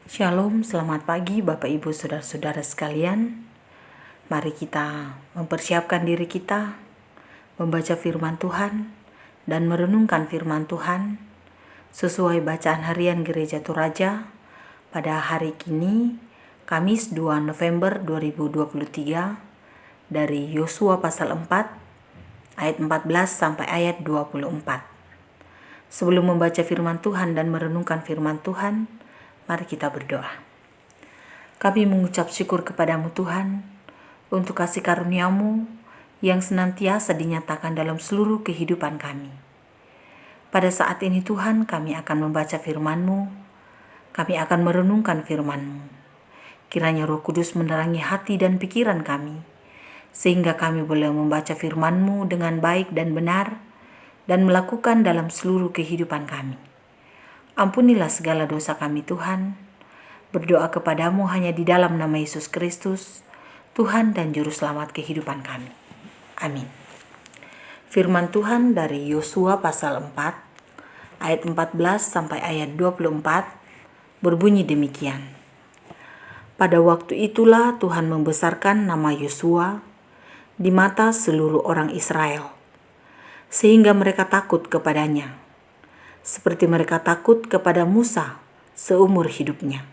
Shalom, selamat pagi Bapak Ibu Saudara-saudara sekalian. Mari kita mempersiapkan diri kita, membaca firman Tuhan, dan merenungkan firman Tuhan sesuai bacaan harian Gereja Toraja pada hari kini, Kamis 2 November 2023, dari Yosua pasal 4, ayat 14 sampai ayat 24. Sebelum membaca firman Tuhan dan merenungkan firman Tuhan, mari kita berdoa. Kami mengucap syukur kepadamu Tuhan untuk kasih karunia-Mu yang senantiasa dinyatakan dalam seluruh kehidupan kami. Pada saat ini Tuhan, kami akan membaca firman-Mu, kami akan merenungkan firman-Mu. Kiranya Roh Kudus menerangi hati dan pikiran kami, sehingga kami boleh membaca firman-Mu dengan baik dan benar, dan melakukan dalam seluruh kehidupan kami. Ampunilah segala dosa kami Tuhan. Berdoa kepadamu hanya di dalam nama Yesus Kristus, Tuhan dan Juru Selamat kehidupan kami. Amin. Firman Tuhan dari Yosua pasal 4, ayat 14 sampai ayat 24 berbunyi demikian. Pada waktu itulah Tuhan membesarkan nama Yosua di mata seluruh orang Israel, sehingga mereka takut kepadanya, seperti mereka takut kepada Musa seumur hidupnya.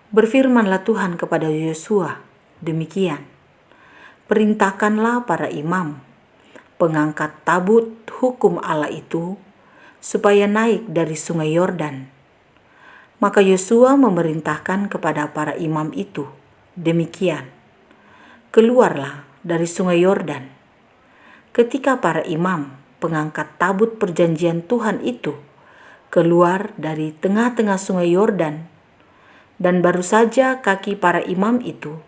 Berfirmanlah Tuhan kepada Yosua demikian, perintahkanlah para imam, pengangkat tabut hukum Allah itu, supaya naik dari sungai Yordan. Maka Yosua memerintahkan kepada para imam itu demikian, keluarlah dari sungai Yordan. Ketika para imam pengangkat tabut perjanjian Tuhan itu keluar dari tengah-tengah sungai Yordan, dan baru saja kaki para imam itu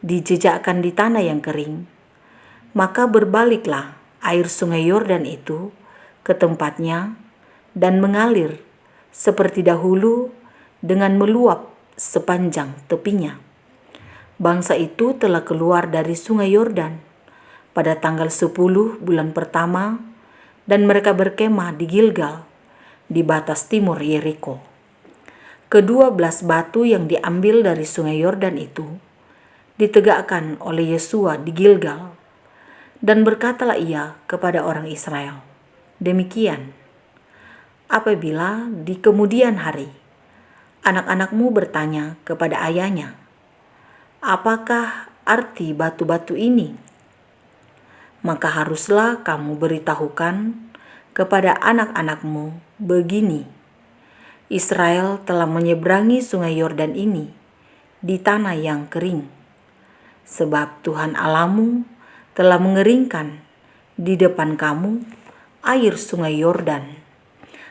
dijejakkan di tanah yang kering, maka berbaliklah air sungai Yordan itu ke tempatnya dan mengalir seperti dahulu dengan meluap sepanjang tepinya. Bangsa itu telah keluar dari sungai Yordan pada tanggal 10 bulan pertama, dan mereka berkemah di Gilgal, di batas timur Yeriko. Ke-12 batu yang diambil dari sungai Yordan itu ditegakkan oleh Yosua di Gilgal, dan berkatalah ia kepada orang Israel, demikian, apabila di kemudian hari anak-anakmu bertanya kepada ayahnya, apakah arti batu-batu ini? Maka haruslah kamu beritahukan kepada anak-anakmu begini, Israel telah menyeberangi sungai Yordan ini di tanah yang kering, sebab Tuhan Allahmu telah mengeringkan di depan kamu air sungai Yordan,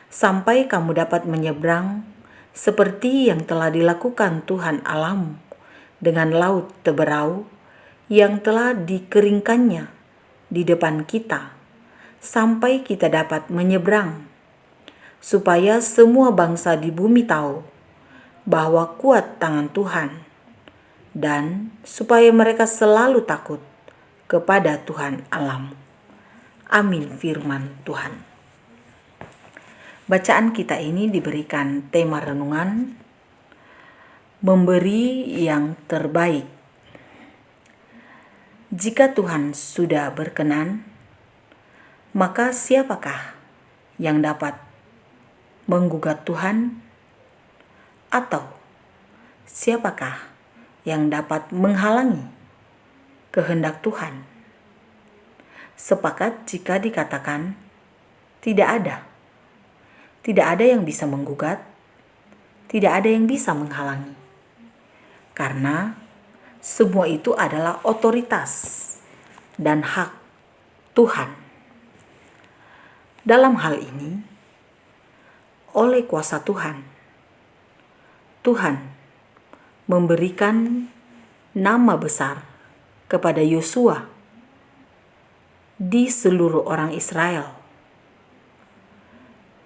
sampai kamu dapat menyeberang seperti yang telah dilakukan Tuhan Allahmu dengan laut teberau yang telah dikeringkannya di depan kita, sampai kita dapat menyeberang, supaya semua bangsa di bumi tahu bahwa kuat tangan Tuhan, dan supaya mereka selalu takut kepada Tuhan Allahmu. Amin. Firman Tuhan. Bacaan kita ini diberikan tema renungan, memberi yang terbaik. Jika Tuhan sudah berkenan, maka siapakah yang dapat menggugat Tuhan? Atau siapakah yang dapat menghalangi kehendak Tuhan? Sepakat jika dikatakan tidak ada yang bisa menggugat, tidak ada yang bisa menghalangi, karena semua itu adalah otoritas dan hak Tuhan. Dalam hal ini, oleh kuasa Tuhan, Tuhan memberikan nama besar kepada Yosua di seluruh orang Israel.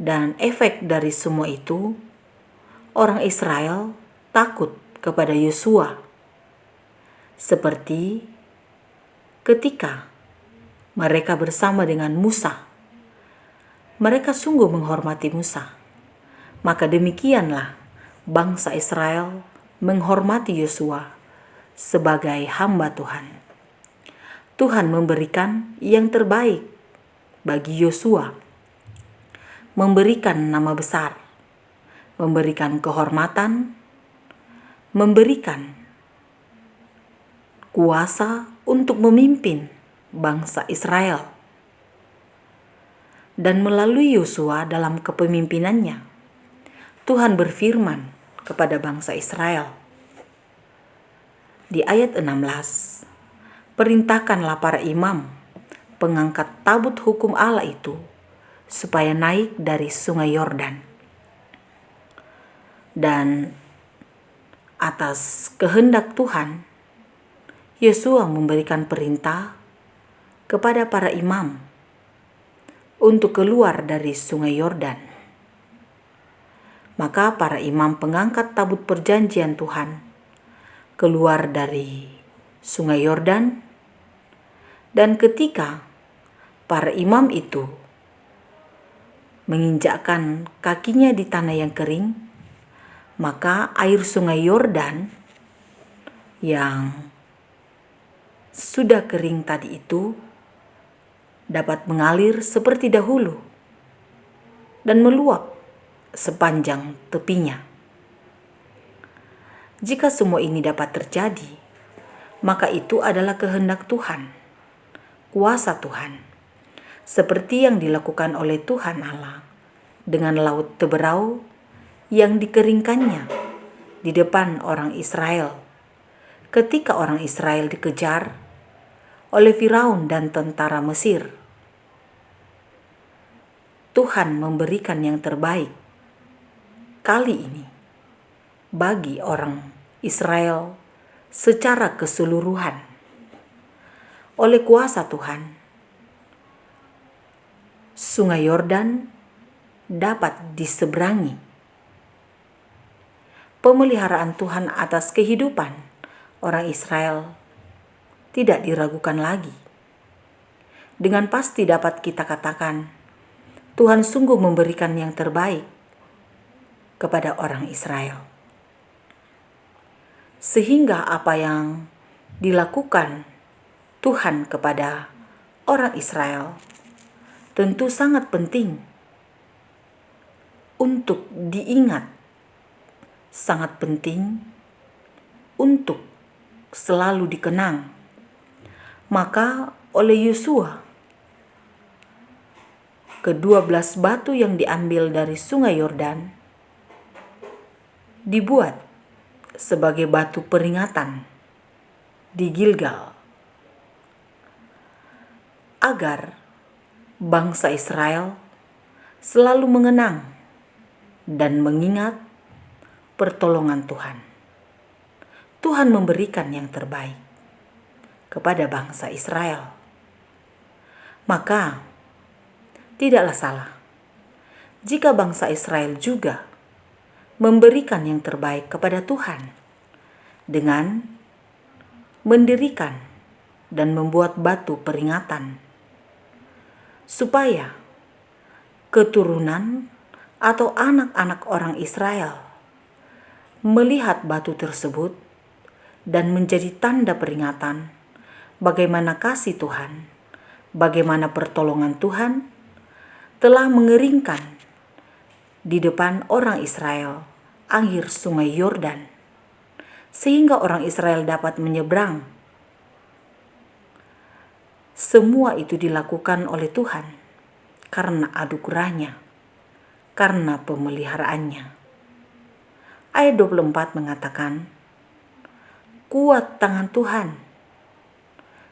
Dan efek dari semua itu, orang Israel takut kepada Yosua, seperti ketika mereka bersama dengan Musa. Mereka sungguh menghormati Musa. Maka demikianlah bangsa Israel menghormati Yosua sebagai hamba Tuhan. Tuhan memberikan yang terbaik bagi Yosua, memberikan nama besar, memberikan kehormatan, memberikan kuasa untuk memimpin bangsa Israel. Dan melalui Yosua dalam kepemimpinannya, Tuhan berfirman kepada bangsa Israel. Di ayat 16, perintahkanlah para imam, pengangkat tabut hukum Allah itu, supaya naik dari sungai Yordan. Dan atas kehendak Tuhan, Yosua memberikan perintah kepada para imam untuk keluar dari sungai Yordan. Maka para imam pengangkat tabut perjanjian Tuhan keluar dari sungai Yordan, dan ketika para imam itu menginjakkan kakinya di tanah yang kering, maka air sungai Yordan yang sudah kering tadi itu dapat mengalir seperti dahulu dan meluap sepanjang tepinya. Jika semua ini dapat terjadi, maka itu adalah kehendak Tuhan, kuasa Tuhan, seperti yang dilakukan oleh Tuhan Allah dengan laut Teberau yang dikeringkannya di depan orang Israel ketika orang Israel dikejar oleh Firaun dan tentara Mesir. Tuhan memberikan yang terbaik kali ini bagi orang Israel secara keseluruhan. Oleh kuasa Tuhan, sungai Yordan dapat diseberangi. Pemeliharaan Tuhan atas kehidupan orang Israel tidak diragukan lagi. Dengan pasti dapat kita katakan, Tuhan sungguh memberikan yang terbaik kepada orang Israel. Sehingga apa yang dilakukan Tuhan kepada orang Israel tentu sangat penting untuk diingat, sangat penting untuk selalu dikenang. Maka oleh Yosua, ke-12 batu yang diambil dari sungai Yordan dibuat sebagai batu peringatan di Gilgal, agar bangsa Israel selalu mengenang dan mengingat pertolongan Tuhan. Tuhan memberikan yang terbaik kepada bangsa Israel. Maka tidaklah salah jika bangsa Israel juga memberikan yang terbaik kepada Tuhan dengan mendirikan dan membuat batu peringatan, supaya keturunan atau anak-anak orang Israel melihat batu tersebut dan menjadi tanda peringatan bagaimana kasih Tuhan, bagaimana pertolongan Tuhan telah mengeringkan di depan orang Israel air sungai Yordan, sehingga orang Israel dapat menyeberang. Semua itu dilakukan oleh Tuhan karena anugerahnya, karena pemeliharaannya. Ayat 24 mengatakan, kuat tangan Tuhan,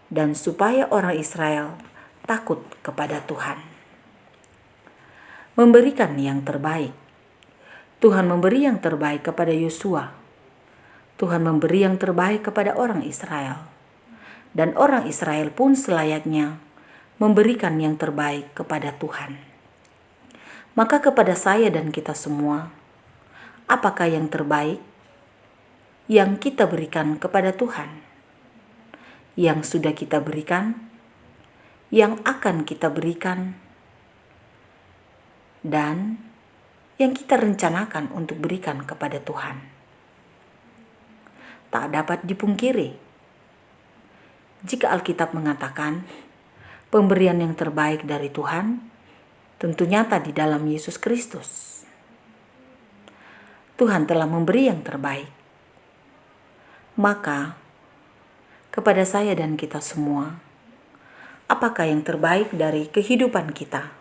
dan supaya orang Israel takut kepada Tuhan. Memberikan yang terbaik. Tuhan memberi yang terbaik kepada Yosua. Tuhan memberi yang terbaik kepada orang Israel. Dan orang Israel pun selayaknya memberikan yang terbaik kepada Tuhan. Maka kepada saya dan kita semua, apakah yang terbaik yang kita berikan kepada Tuhan? Yang sudah kita berikan, yang akan kita berikan, dan yang kita rencanakan untuk berikan kepada Tuhan. Tak dapat dipungkiri, jika Alkitab mengatakan pemberian yang terbaik dari Tuhan tentu nyata di dalam Yesus Kristus. Tuhan telah memberi yang terbaik. Maka, kepada saya dan kita semua, apakah yang terbaik dari kehidupan kita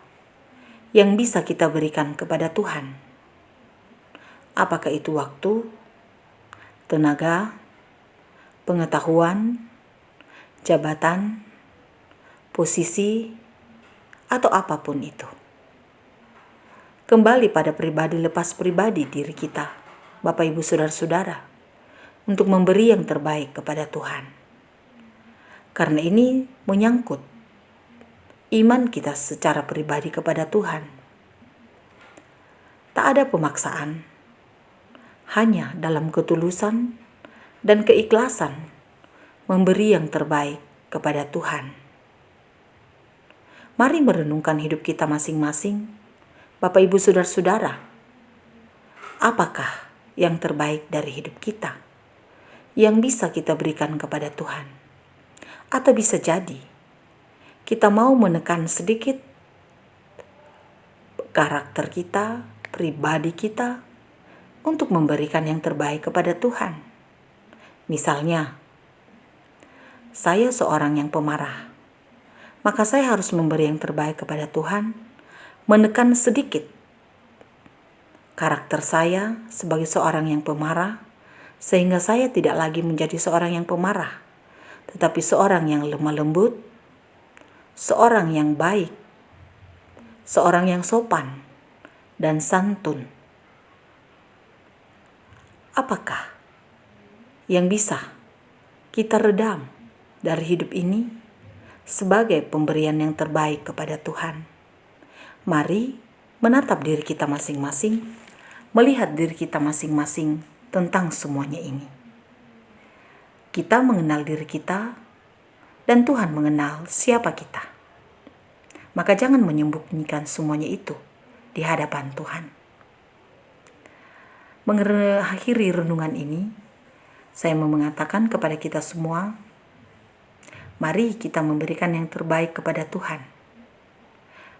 yang bisa kita berikan kepada Tuhan? Apakah itu waktu, tenaga, pengetahuan, jabatan, posisi, atau apapun itu? Kembali pada pribadi lepas pribadi diri kita, Bapak Ibu Saudara-saudara, untuk memberi yang terbaik kepada Tuhan. Karena ini menyangkut iman kita secara pribadi kepada Tuhan. Tak ada pemaksaan, hanya dalam ketulusan dan keikhlasan memberi yang terbaik kepada Tuhan. Mari merenungkan hidup kita masing-masing, Bapak Ibu Saudara-saudara. Apakah yang terbaik dari hidup kita yang bisa kita berikan kepada Tuhan? Atau bisa jadi kita mau menekan sedikit karakter kita, pribadi kita, untuk memberikan yang terbaik kepada Tuhan. Misalnya, saya seorang yang pemarah, maka saya harus memberi yang terbaik kepada Tuhan, menekan sedikit karakter saya sebagai seorang yang pemarah, sehingga saya tidak lagi menjadi seorang yang pemarah, tetapi seorang yang lemah lembut, seorang yang baik, seorang yang sopan dan santun. Apakah yang bisa kita redam dari hidup ini sebagai pemberian yang terbaik kepada Tuhan? Mari menatap diri kita masing-masing, melihat diri kita masing-masing tentang semuanya ini. Kita mengenal diri kita dan Tuhan mengenal siapa kita. Maka jangan menyembunyikan semuanya itu di hadapan Tuhan. Mengakhiri renungan ini, saya mau mengatakan kepada kita semua, mari kita memberikan yang terbaik kepada Tuhan.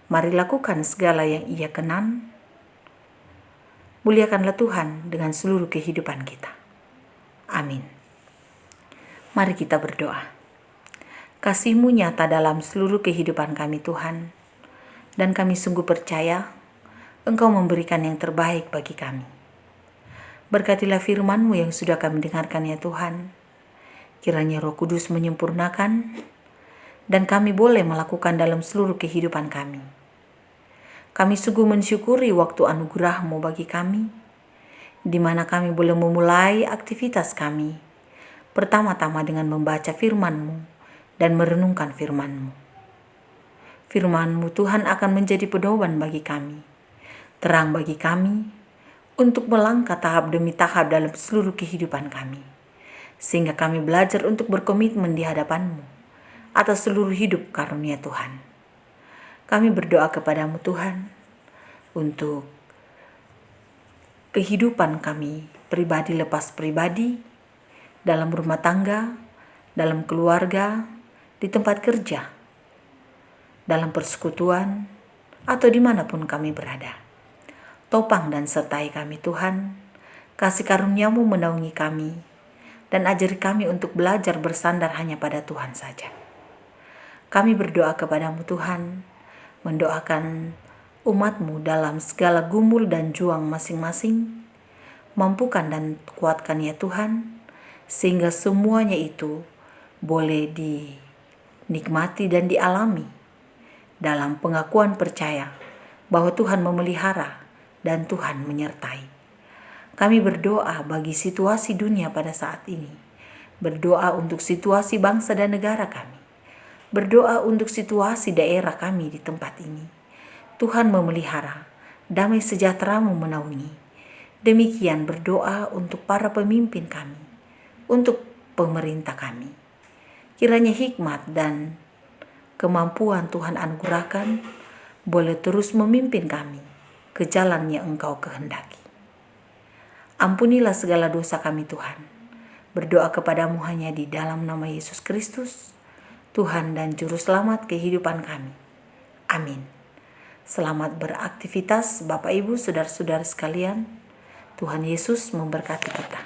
Mari lakukan segala yang Ia kenan. Muliakanlah Tuhan dengan seluruh kehidupan kita. Amin. Mari kita berdoa. Kasih-Mu nyata dalam seluruh kehidupan kami Tuhan, dan kami sungguh percaya Engkau memberikan yang terbaik bagi kami. Berkatilah firman-Mu yang sudah kami dengarkan ya Tuhan. Kiranya Roh Kudus menyempurnakan dan kami boleh melakukan dalam seluruh kehidupan kami. Kami sungguh mensyukuri waktu anugerah-Mu bagi kami, di mana kami boleh memulai aktivitas kami, pertama-tama dengan membaca firman-Mu dan merenungkan firman-Mu. Firman-Mu Tuhan akan menjadi pedoman bagi kami, terang bagi kami, untuk melangkah tahap demi tahap dalam seluruh kehidupan kami, sehingga kami belajar untuk berkomitmen di hadapan-Mu atas seluruh hidup karunia Tuhan. Kami berdoa kepada-Mu Tuhan untuk kehidupan kami pribadi lepas pribadi, dalam rumah tangga, dalam keluarga, di tempat kerja, dalam persekutuan, atau dimanapun kami berada. Topang dan sertai kami Tuhan, kasih karunia-Mu menaungi kami, dan ajari kami untuk belajar bersandar hanya pada Tuhan saja. Kami berdoa kepada-Mu Tuhan, mendoakan umat-Mu dalam segala gumul dan juang masing-masing. Mampukan dan kuatkan ya Tuhan, sehingga semuanya itu boleh dinikmati dan dialami dalam pengakuan percaya bahwa Tuhan memelihara dan Tuhan menyertai. Kami berdoa bagi situasi dunia pada saat ini, berdoa untuk situasi bangsa dan negara kami, berdoa untuk situasi daerah kami di tempat ini. Tuhan memelihara, damai sejahtera-Mu menaungi. Demikian berdoa untuk para pemimpin kami, untuk pemerintah kami. Kiranya hikmat dan kemampuan Tuhan anugerahkan boleh terus memimpin kami ke jalan yang Engkau kehendaki. Ampunilah segala dosa kami Tuhan. Berdoa kepadamu hanya di dalam nama Yesus Kristus, Tuhan dan Juru Selamat kehidupan kami. Amin. Selamat beraktivitas Bapak Ibu Saudara-saudara sekalian. Tuhan Yesus memberkati kita.